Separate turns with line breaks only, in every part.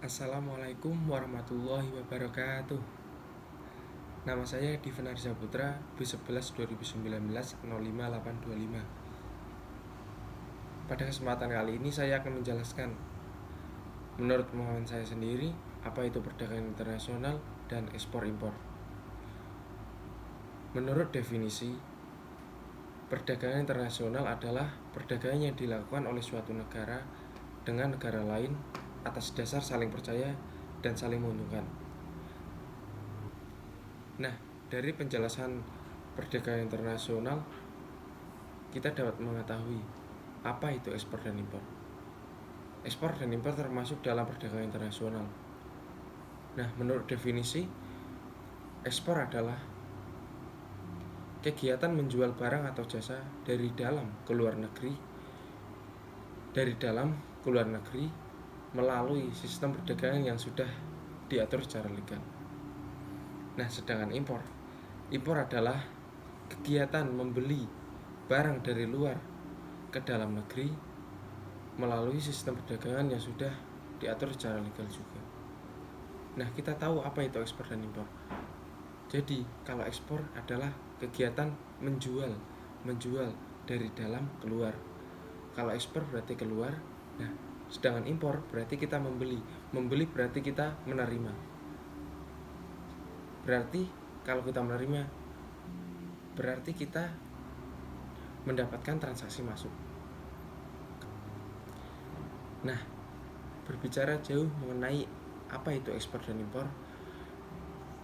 Assalamualaikum warahmatullahi wabarakatuh. Nama saya Divan Arzaputra, B11 2019 05825. Pada kesempatan kali ini saya akan menjelaskan menurut pemahaman saya sendiri apa itu perdagangan internasional dan ekspor impor. Menurut definisi, perdagangan internasional adalah perdagangan yang dilakukan oleh suatu negara dengan negara lain atas dasar saling percaya dan saling menguntungkan. Nah, dari penjelasan perdagangan internasional, kita dapat mengetahui apa itu ekspor dan impor. Ekspor dan impor termasuk dalam perdagangan internasional. Nah, menurut definisi, ekspor adalah kegiatan menjual barang atau jasa dari dalam ke luar negeri melalui sistem perdagangan yang sudah diatur secara legal. Nah, sedangkan impor adalah kegiatan membeli barang dari luar ke dalam negeri melalui sistem perdagangan yang sudah diatur secara legal juga. Nah, kita tahu apa itu ekspor dan impor. Jadi, kalau ekspor adalah kegiatan menjual dari dalam keluar. Kalau ekspor berarti keluar. Nah, sedangkan impor berarti kita membeli berarti kita menerima. Berarti kalau kita menerima berarti kita mendapatkan transaksi masuk. Nah, berbicara jauh mengenai apa itu ekspor dan impor,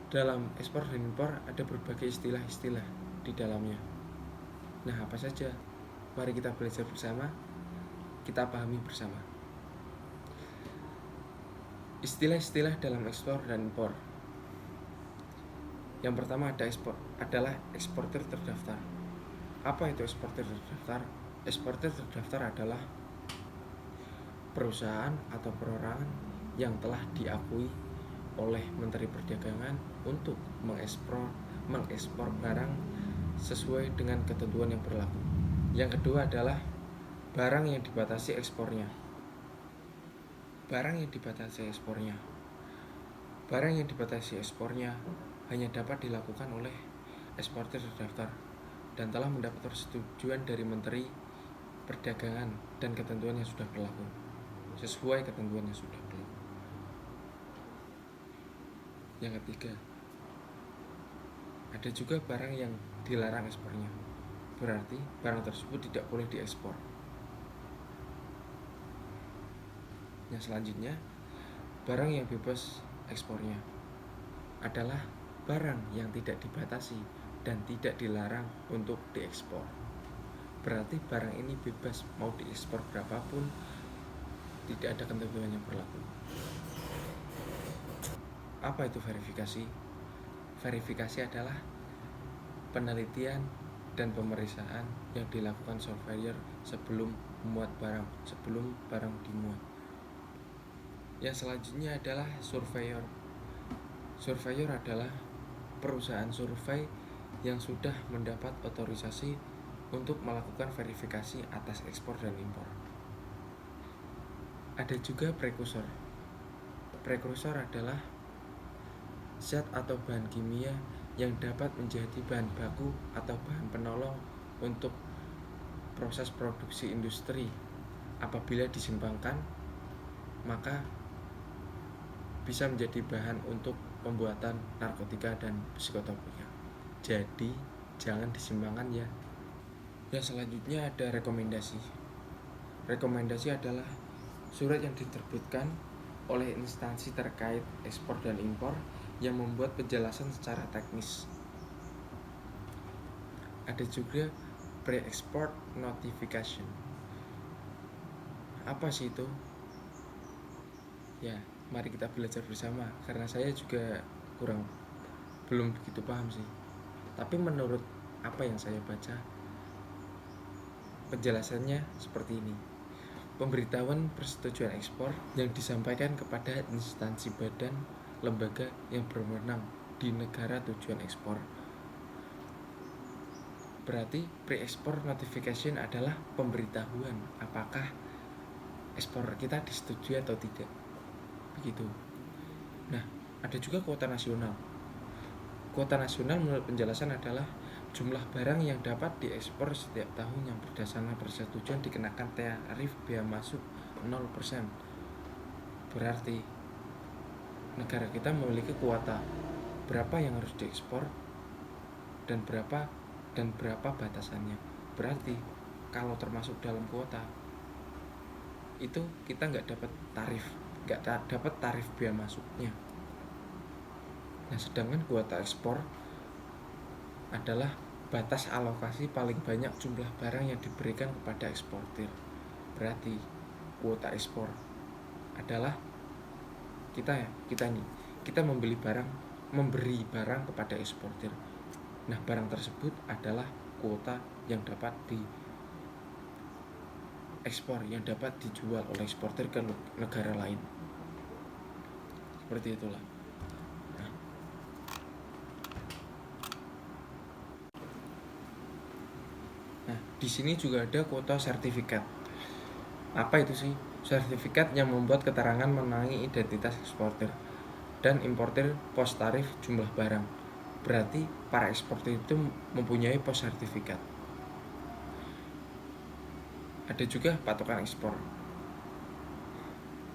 dalam ekspor dan impor ada berbagai istilah-istilah di dalamnya. Nah, apa saja? Mari kita belajar bersama, kita pahami bersama. Istilah-istilah dalam ekspor dan impor. Yang pertama adalah eksportir terdaftar. Apa itu eksportir terdaftar? Eksportir terdaftar adalah perusahaan atau perorangan yang telah diakui oleh Menteri Perdagangan untuk mengekspor barang sesuai dengan ketentuan yang berlaku. Yang kedua adalah barang yang dibatasi ekspornya. Barang yang dibatasi ekspornya hanya dapat dilakukan oleh eksportir terdaftar dan telah mendapat persetujuan dari Menteri Perdagangan dan ketentuan yang sudah berlaku. Sesuai ketentuan yang sudah berlaku. Yang ketiga, ada juga barang yang dilarang ekspornya. Berarti barang tersebut tidak boleh diekspor. Yang selanjutnya, barang yang bebas ekspornya adalah barang yang tidak dibatasi dan tidak dilarang untuk diekspor. Berarti barang ini bebas mau diekspor berapapun, tidak ada ketentuan yang berlaku. Apa itu verifikasi? Verifikasi adalah penelitian dan pemeriksaan yang dilakukan surveyor sebelum barang dimuat. Yang selanjutnya adalah surveyor. Surveyor adalah perusahaan survei yang sudah mendapat otorisasi untuk melakukan verifikasi atas ekspor dan impor. Ada juga prekursor. Prekursor adalah zat atau bahan kimia yang dapat menjadi bahan baku atau bahan penolong untuk proses produksi industri. Apabila disimpangkan, maka bisa menjadi bahan untuk pembuatan narkotika dan psikotropika. Jadi jangan disimpangkan ya. Yang selanjutnya ada rekomendasi. Rekomendasi adalah surat yang diterbitkan oleh instansi terkait ekspor dan impor yang membuat penjelasan secara teknis. Ada juga pre-export notification. Apa sih itu? Ya, mari kita belajar bersama karena saya juga belum begitu paham sih. Tapi menurut apa yang saya baca, penjelasannya seperti ini. Pemberitahuan persetujuan ekspor yang disampaikan kepada instansi badan lembaga yang berwenang di negara tujuan ekspor. Berarti pre-export notification adalah pemberitahuan apakah ekspor kita disetujui atau tidak. begitu. Nah, ada juga kuota nasional. Kuota nasional menurut penjelasan adalah jumlah barang yang dapat diekspor setiap tahun yang berdasarkan persetujuan dikenakan tarif bea masuk 0%. Berarti negara kita memiliki kuota berapa yang harus diekspor dan berapa batasannya. Berarti kalau termasuk dalam kuota itu kita nggak dapat tarif bea masuknya. Nah, sedangkan kuota ekspor adalah batas alokasi paling banyak jumlah barang yang diberikan kepada eksportir. Berarti kuota ekspor adalah kita memberi barang kepada eksportir. Nah, barang tersebut adalah kuota yang dapat diekspor, yang dapat dijual oleh eksportir ke negara lain. Seperti itulah. Nah, di sini juga ada kuota sertifikat. Apa itu sih? Sertifikat yang membuat keterangan mengenai identitas eksportir dan importir pos tarif jumlah barang. Berarti para eksportir itu mempunyai pos sertifikat. Ada juga patokan ekspor.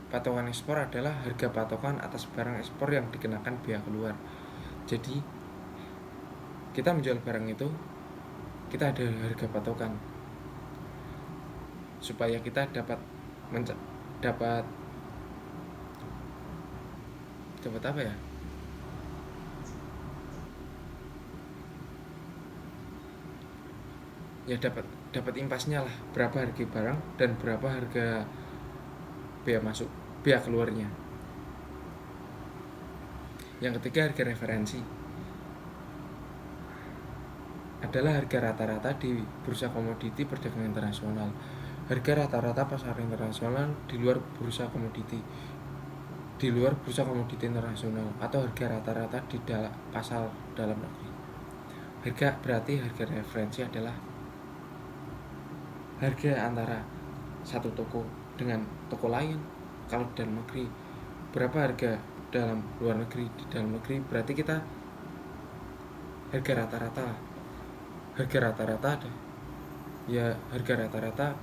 Patokan ekspor adalah harga patokan atas barang ekspor yang dikenakan bea keluar. Jadi kita menjual barang itu, kita ada harga patokan supaya kita dapat apa ya? Ya dapat impasnya lah, berapa harga barang dan berapa harga bea keluarnya. Yang ketiga, harga referensi adalah harga rata-rata di bursa komoditi perdagangan internasional. Harga rata-rata pasar internasional di luar bursa komoditi internasional, atau harga rata-rata di pasar dalam negeri. Berarti harga referensi adalah harga antara satu toko dengan toko lain. Kalau di dalam negeri, berapa harga dalam luar negeri, di dalam negeri, berarti kita harga rata-rata ada. Ya, harga rata-rata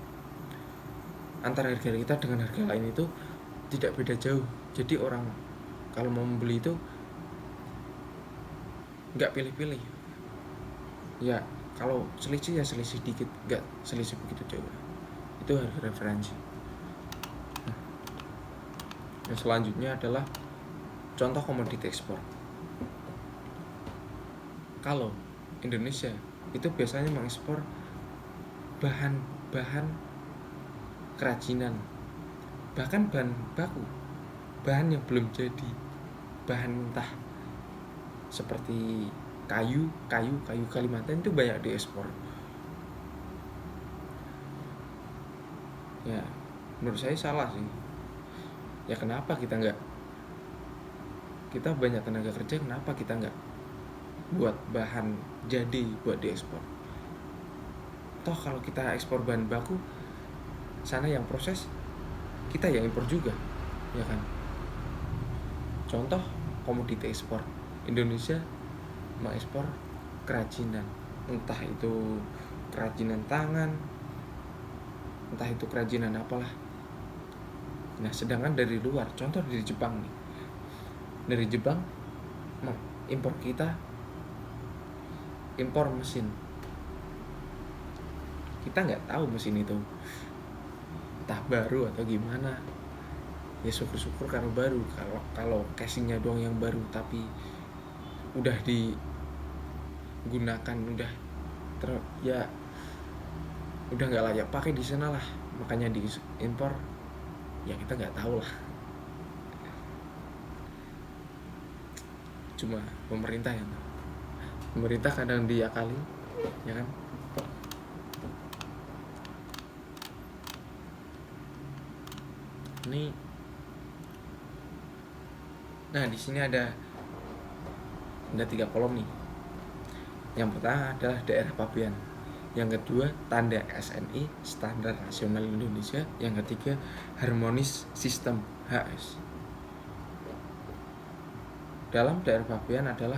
antara harga kita dengan harga lain itu tidak beda jauh. Jadi orang kalau mau membeli itu nggak pilih-pilih. Ya, kalau selisih ya selisih dikit, nggak selisih begitu jauh. Itu harga referensi. Yang selanjutnya adalah contoh komoditi ekspor. Kalau Indonesia itu biasanya mengekspor bahan kerajinan, bahkan bahan baku, bahan yang belum jadi, bahan mentah seperti kayu Kalimantan itu banyak diekspor. Ya, menurut saya salah sih. Ya, kenapa kita banyak tenaga kerja, kenapa kita nggak buat bahan jadi buat diekspor? Toh kalau kita ekspor bahan baku, sana yang proses, kita yang impor juga, ya kan? Contoh komoditi ekspor, Indonesia mengekspor kerajinan, entah itu kerajinan tangan, entah itu kerajinan apalah. Nah, sedangkan dari luar, contoh dari Jepang nih, dari Jepang impor mesin. Kita nggak tahu mesin itu entah baru atau gimana. Ya syukur-syukur karena baru. Kalau casingnya doang yang baru tapi udah digunakan, udah nggak layak pakai di sana lah, makanya diimpor. Ya kita nggak tahu lah. Cuma pemerintah kadang diakali, ya kan? Nah, di sini ada 3 kolom nih. Yang pertama adalah daerah pabean. Yang kedua, tanda SNI, Standar Nasional Indonesia. Yang ketiga, harmonis sistem HS. Dalam daerah Fabian adalah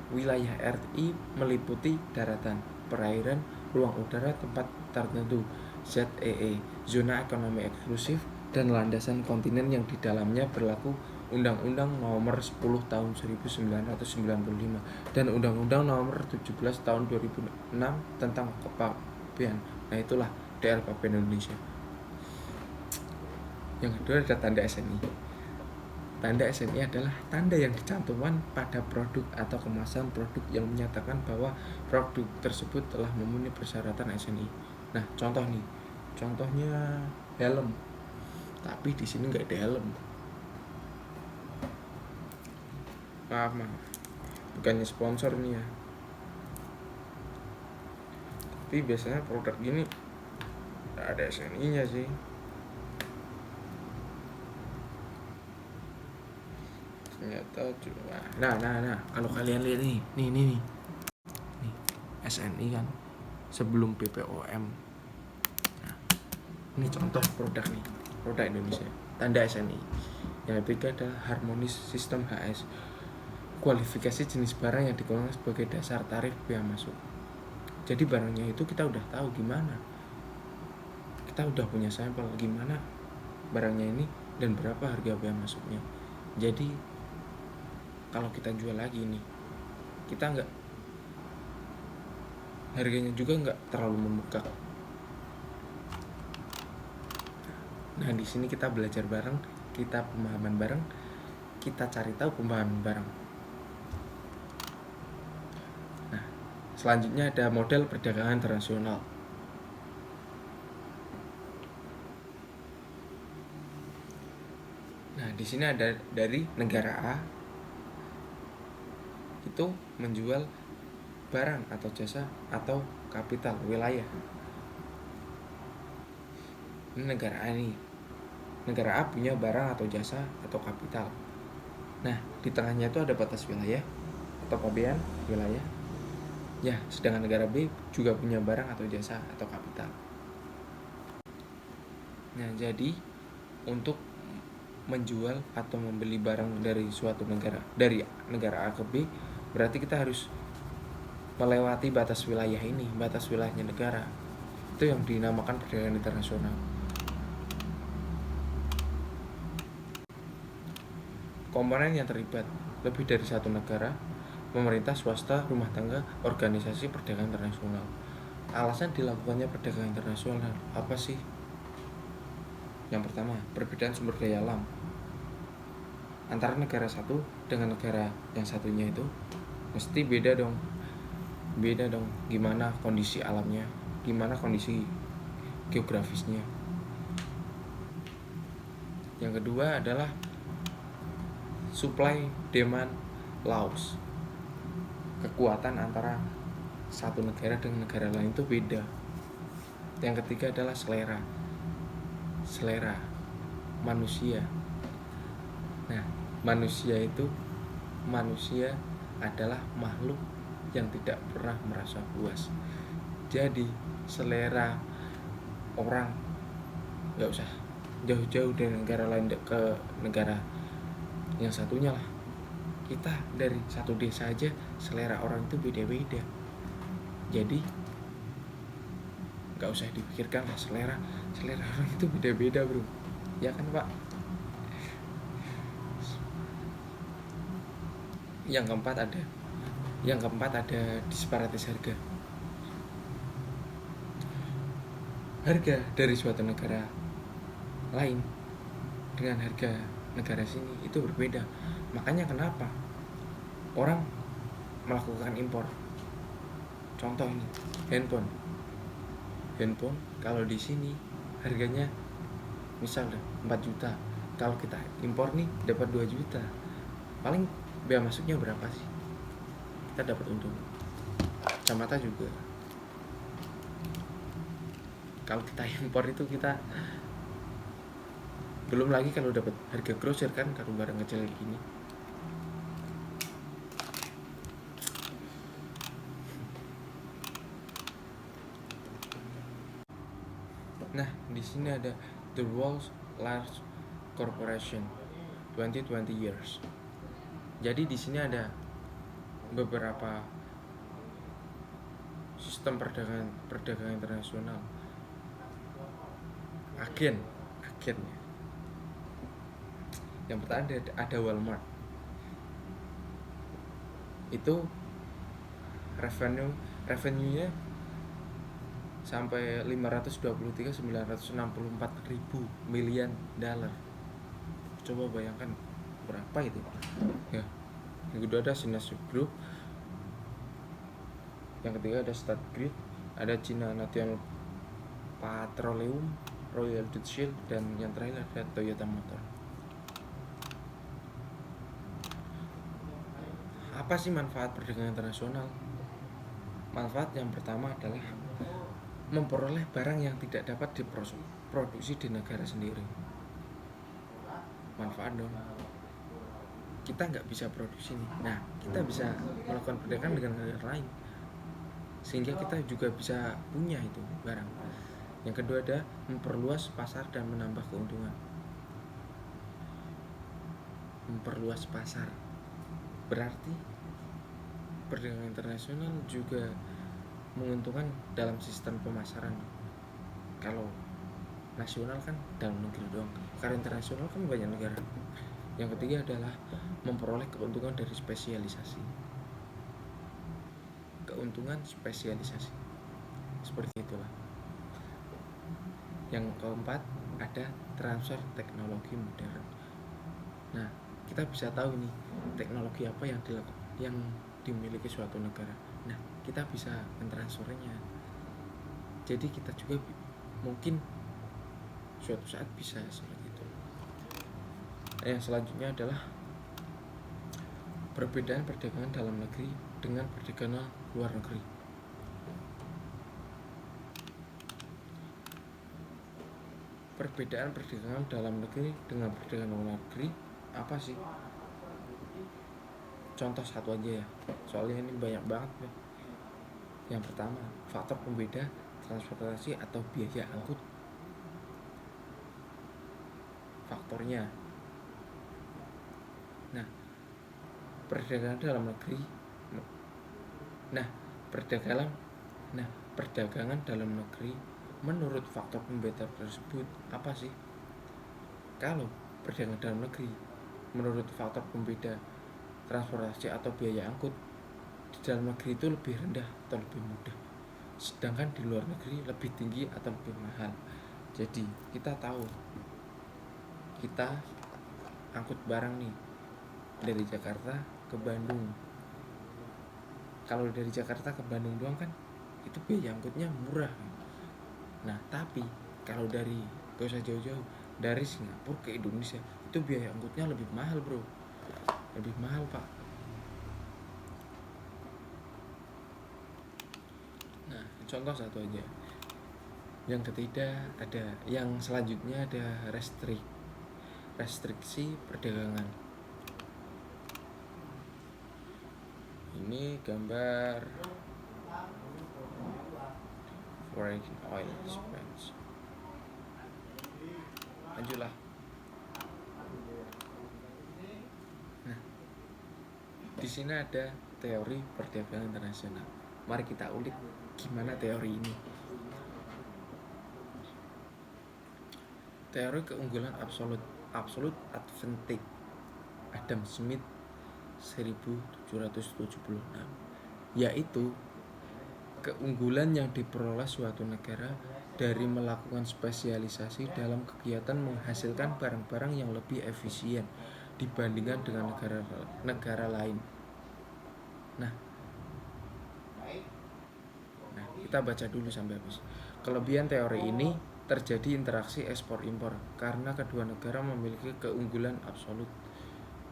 wilayah RI meliputi daratan, perairan, ruang udara tempat tertentu, ZEE, zona ekonomi eksklusif, dan landasan kontinen yang di dalamnya berlaku Undang-Undang Nomor 10 Tahun 1995 dan Undang-Undang Nomor 17 Tahun 2006 tentang kepabean. Nah, itulah daerah Pabean Indonesia. Yang kedua ada tanda SNI. Tanda SNI adalah tanda yang dicantumkan pada produk atau kemasan produk yang menyatakan bahwa produk tersebut telah memenuhi persyaratan SNI. Nah, contohnya helm. Tapi di sini nggak ada helm. Maaf, bukannya sponsor nih ya. Tapi biasanya produk gini nggak ada SNI-nya sih. Ternyata cuma nah kalau kalian lihat nih SNI kan sebelum BPOM. Nah, ini contoh produk Indonesia, tanda SNI. Yang ketiga adalah harmonis sistem HS, kualifikasi jenis barang yang dikeluarkan sebagai dasar tarif bea masuk. Jadi barangnya itu kita udah tahu gimana, kita udah punya sampel gimana barangnya ini dan berapa harga bea masuknya. Jadi kalau kita jual lagi nih, kita nggak, harganya juga nggak terlalu membengkak. Nah, di sini kita belajar bareng, kita pemahaman bareng, kita cari tahu pemahaman bareng. Nah, selanjutnya ada model perdagangan internasional. Nah, di sini ada dari negara A itu menjual barang atau jasa atau kapital wilayah. Ini negara A nih. Negara A punya barang atau jasa atau kapital. Nah, di tengahnya itu ada batas wilayah atau pabean wilayah. Ya, sedangkan negara B juga punya barang atau jasa atau kapital. Nah, jadi untuk menjual atau membeli barang dari suatu negara, dari negara A ke B, berarti kita harus melewati batas wilayah ini, batas wilayahnya negara. Itu yang dinamakan perdagangan internasional. Komponen yang terlibat lebih dari satu negara, pemerintah, swasta, rumah tangga, organisasi perdagangan internasional. Alasan dilakukannya perdagangan internasional apa sih? Yang pertama, perbedaan sumber daya alam antara negara satu dengan negara yang satunya itu mesti beda dong. Gimana kondisi alamnya, gimana kondisi geografisnya. Yang kedua adalah supply demand laws. Kekuatan antara satu negara dengan negara lain itu beda. Yang ketiga adalah selera manusia. Nah, manusia adalah makhluk yang tidak pernah merasa puas. Jadi selera orang nggak usah jauh-jauh dari negara lain ke negara yang satunya lah. Kita dari satu desa aja selera orang itu beda-beda. Jadi nggak usah dipikirkan lah, selera orang itu beda-beda, bro. Ya kan, Pak? Yang keempat ada disparitas harga. Harga dari suatu negara lain dengan harga negara sini itu berbeda. Makanya kenapa orang melakukan impor. Contoh ini, handphone kalau di sini harganya misal 4 juta. Kalau kita impor nih dapat 2 juta. Paling bea masuknya berapa sih? Kita dapat untung. Kacamata juga. Kalau kita impor itu kita belum lagi kalau dapat harga grosir kan, kalau barang kecil kayak gini. Nah, di sini ada The World's Largest Corporation 2020 Years. Jadi di sini ada beberapa sistem perdagangan internasional, agennya. Yang pertama ada Walmart. Itu revenue-nya sampai 523.964.000 miliar dolar. Coba bayangkan berapa itu ya. Yang kedua ada Sinasub Group. Yang ketiga ada State Grid, ada China National Petroleum, Royal Dutch Shell, dan yang terakhir ada Toyota Motor. Apa sih manfaat perdagangan internasional? Manfaat yang pertama adalah memperoleh barang yang tidak dapat diproduksi di negara sendiri. Manfaat dong. Kita nggak bisa produksi nih. Nah, kita bisa melakukan perdagangan dengan negara lain, sehingga kita juga bisa punya itu barang. Yang kedua ada memperluas pasar dan menambah keuntungan. Memperluas pasar berarti perdagangan internasional juga menguntungkan dalam sistem pemasaran. Kalau nasional kan dalam negeri doang, kalau internasional kan banyak negara. Yang ketiga adalah memperoleh keuntungan dari spesialisasi. Keuntungan spesialisasi seperti itulah. Yang keempat ada transfer teknologi modern. Nah, kita bisa tahu nih teknologi apa yang dimiliki suatu negara. Nah, kita bisa mentransfernya. Jadi kita juga mungkin suatu saat bisa seperti itu. Yang selanjutnya adalah perbedaan perdagangan dalam negeri dengan perdagangan luar negeri. Perbedaan perdagangan dalam negeri dengan perdagangan luar negeri apa sih? Contoh satu aja ya, soalnya ini banyak banget ya. Yang pertama, faktor pembeda transportasi atau biaya angkut. Faktornya. Nah, perdagangan dalam negeri. Perdagangan dalam negeri menurut faktor pembeda tersebut apa sih? Kalau perdagangan dalam negeri menurut faktor pembeda transportasi atau biaya angkut, di dalam negeri itu lebih rendah atau lebih mudah, sedangkan di luar negeri lebih tinggi atau lebih mahal. Jadi kita tahu, kita angkut barang nih dari Jakarta ke Bandung. Kalau dari Jakarta ke Bandung doang kan itu biaya angkutnya murah. Nah, tapi kalau dari gak usah jauh-jauh, dari Singapura ke Indonesia itu biaya angkutnya lebih mahal, bro. Lebih mahal, Pak. Nah, contoh satu aja. Yang ketiga ada, yang selanjutnya ada restriksi perdagangan. Ini gambar foreign oil expense. Lanjutlah. Nah, di sini ada teori perdagangan internasional. Mari kita ulik gimana teori ini. Teori keunggulan absolute advantage, Adam Smith 1776, yaitu keunggulan yang diperoleh suatu negara dari melakukan spesialisasi dalam kegiatan menghasilkan barang-barang yang lebih efisien dibandingkan dengan negara lain. Nah, kita baca dulu sampai habis. Kelebihan teori ini terjadi interaksi ekspor-impor karena kedua negara memiliki keunggulan absolut.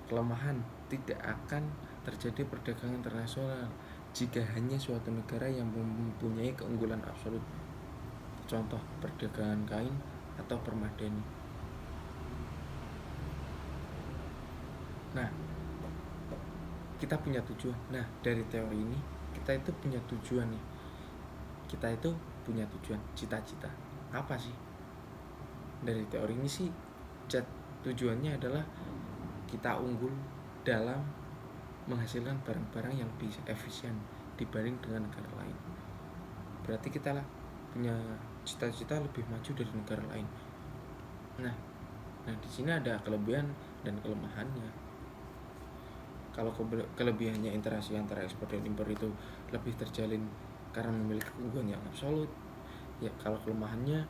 Kelemahan, tidak akan terjadi perdagangan internasional jika hanya suatu negara yang mempunyai keunggulan absolut. Contoh perdagangan kain atau permadani. Nah, kita punya tujuan. Nah, dari teori ini kita itu punya tujuan nih. Kita itu punya tujuan, cita-cita. Apa sih? Dari teori ini sih tujuannya adalah kita unggul dalam menghasilkan barang-barang yang lebih efisien dibanding dengan negara lain. Berarti kita lah punya cita-cita lebih maju dari negara lain. Nah, di sini ada kelebihan dan kelemahannya. Kalau kelebihannya interaksi antara ekspor dan impor itu lebih terjalin karena memiliki keunggulan yang absolut. Ya, kalau kelemahannya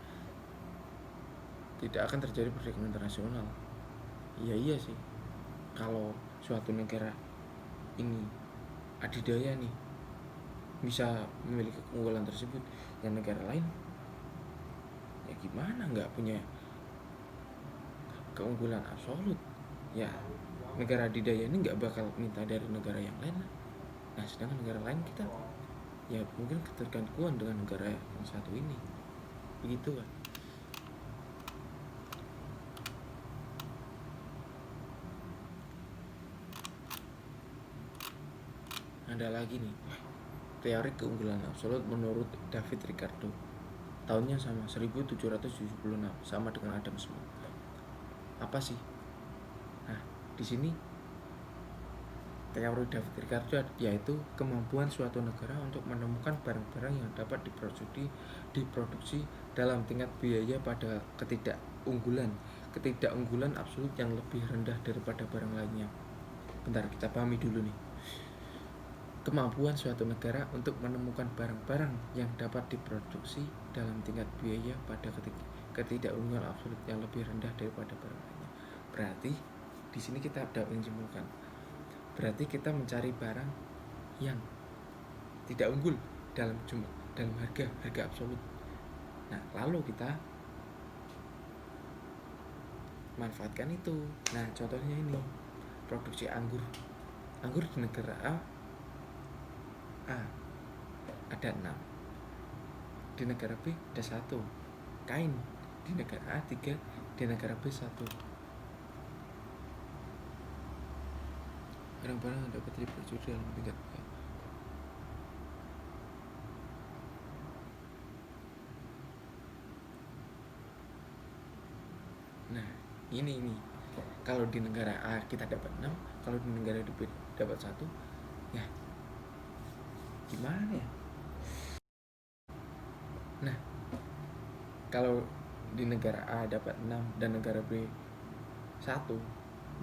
tidak akan terjadi perdagangan internasional. Iya sih. Kalau suatu negara ini adidaya nih bisa memiliki keunggulan tersebut, yang negara lain ya gimana nggak punya keunggulan absolut, ya negara adidaya ini nggak bakal minta dari negara yang lain. Nah, sedangkan negara lain kita ya mungkin ketergantungan dengan negara yang satu ini, begitu kan. Ada lagi nih teori keunggulan absolut menurut David Ricardo, tahunnya sama 1776, sama dengan Adam Smith. Apa sih? Nah, di sini teori David Ricardo yaitu kemampuan suatu negara untuk menemukan barang-barang yang dapat diproduksi dalam tingkat biaya pada ketidakunggulan absolut yang lebih rendah daripada barang lainnya. Bentar, kita pahami dulu nih. Kemampuan suatu negara untuk menemukan barang-barang yang dapat diproduksi dalam tingkat biaya pada ketidakunggulan absolut yang lebih rendah daripada barang lainnya. Berarti di sini kita dapat menyimpulkan, berarti kita mencari barang yang tidak unggul dalam harga absolut. Nah, lalu kita manfaatkan itu. Nah, contohnya ini produksi anggur di negara A ada 6, di negara B ada 1, kain di negara A 3, di negara B 1. Barang-barang yang dapat diproduksi dalam tingkat B. Nah, ini kalau di negara A kita dapat 6, kalau di negara B dapat 1, ya gimana ya? Nah, kalau di negara A dapat 6 dan negara B 1,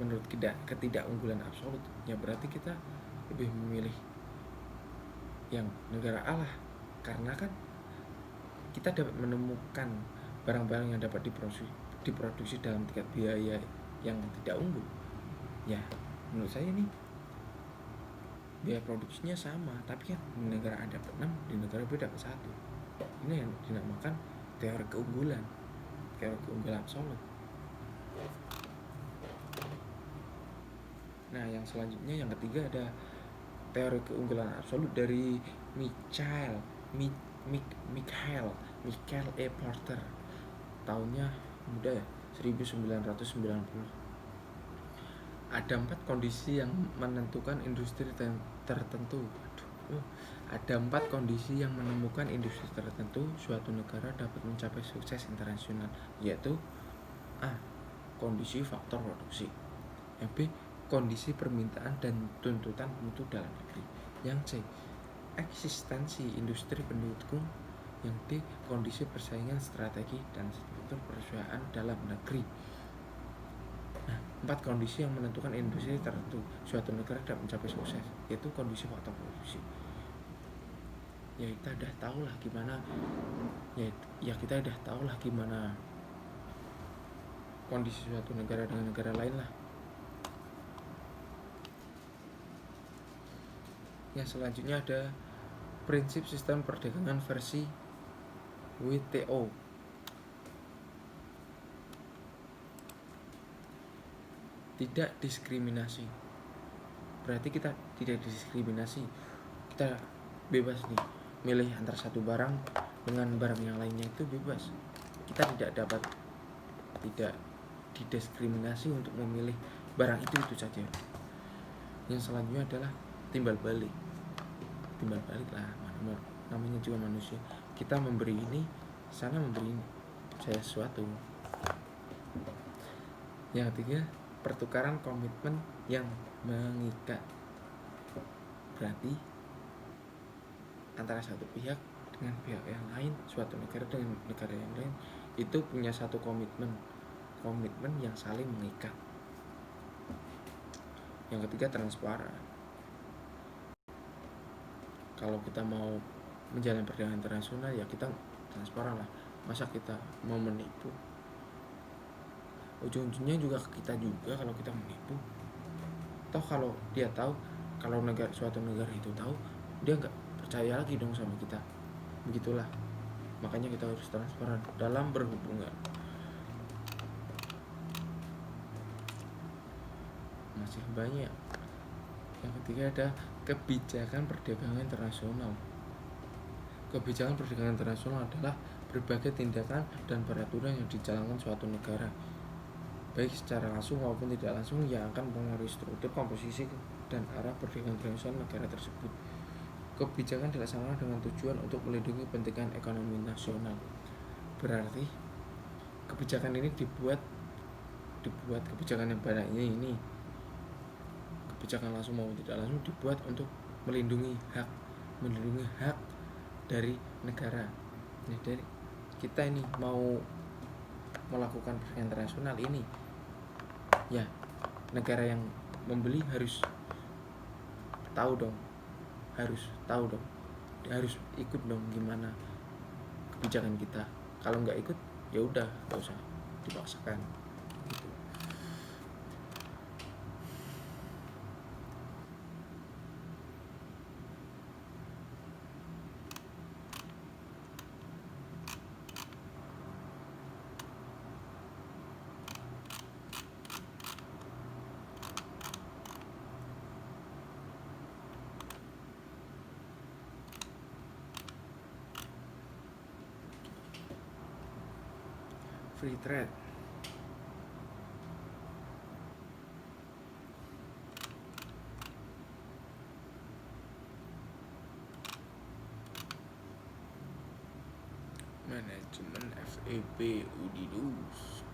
menurut ketidakunggulan absolut, ya berarti kita lebih memilih yang negara A lah, karena kan kita dapat menemukan barang-barang yang dapat diproduksi dalam tingkat biaya yang tidak unggul. Ya, menurut saya nih biaya produksinya sama, tapi kan di negara A dapat 6, di negara B dapat 1. Ini yang dinamakan teori keunggulan absolut. Nah, yang selanjutnya, yang ketiga, ada teori keunggulan absolut dari Michael E. Porter, tahunnya muda ya, 1990. Ada 4 kondisi yang menentukan industri tertentu. Ada 4 kondisi yang menemukan industri tertentu suatu negara dapat mencapai sukses internasional, yaitu A. Kondisi faktor produksi. Yang B. Kondisi permintaan dan tuntutan mutu dalam negeri. Yang C. Eksistensi industri pendukung. Yang D. Kondisi persaingan strategi dan struktur perusahaan dalam negeri. 4 kondisi yang menentukan industri tertentu suatu negara dapat mencapai sukses, yaitu kondisi faktor produksi. Ya kita udah tahu lah gimana, kita udah tahu lah gimana kondisi suatu negara dengan negara lain lah. Yang selanjutnya ada prinsip sistem perdagangan versi WTO. Tidak diskriminasi. Berarti kita tidak diskriminasi. Kita bebas nih milih antara satu barang dengan barang yang lainnya, itu bebas. Kita tidak didiskriminasi untuk memilih barang itu saja. Yang selanjutnya adalah timbal balik lah, namanya juga manusia. Kita memberi ini, sana memberi ini, saya sesuatu. Yang ketiga, pertukaran komitmen yang mengikat. berarti antara satu pihak dengan pihak yang lain, suatu negara dengan negara yang lain itu punya satu komitmen yang saling mengikat. Yang ketiga, transparan. Kalau kita mau menjalin perdagangan internasional ya kita transparan lah. Masa kita mau menipu, ujung-ujungnya juga ke kita juga kalau kita menipu. Toh kalau dia tahu, kalau suatu negara itu tahu, dia nggak percaya lagi dong sama kita. Begitulah, makanya kita harus transparan dalam berhubungan. Masih banyak. Yang ketiga ada kebijakan perdagangan internasional. Kebijakan perdagangan internasional adalah berbagai tindakan dan peraturan yang dijalankan suatu negara, baik secara langsung maupun tidak langsung, yang akan mempengaruhi struktur, komposisi, dan arah perdagangan internasional negara tersebut. Kebijakan dilaksanakan dengan tujuan untuk melindungi kepentingan ekonomi nasional. Berarti kebijakan ini dibuat kebijakan yang banyak ini kebijakan langsung maupun tidak langsung dibuat untuk melindungi hak dari negara. Ini dari kita ini mau melakukan perdagangan internasional ini, ya negara yang membeli harus tahu dong, harus ikut dong gimana kebijakan kita. Kalau nggak ikut ya udah nggak usah dipaksakan gitu. Free trade. Manajemen FEB Udidus.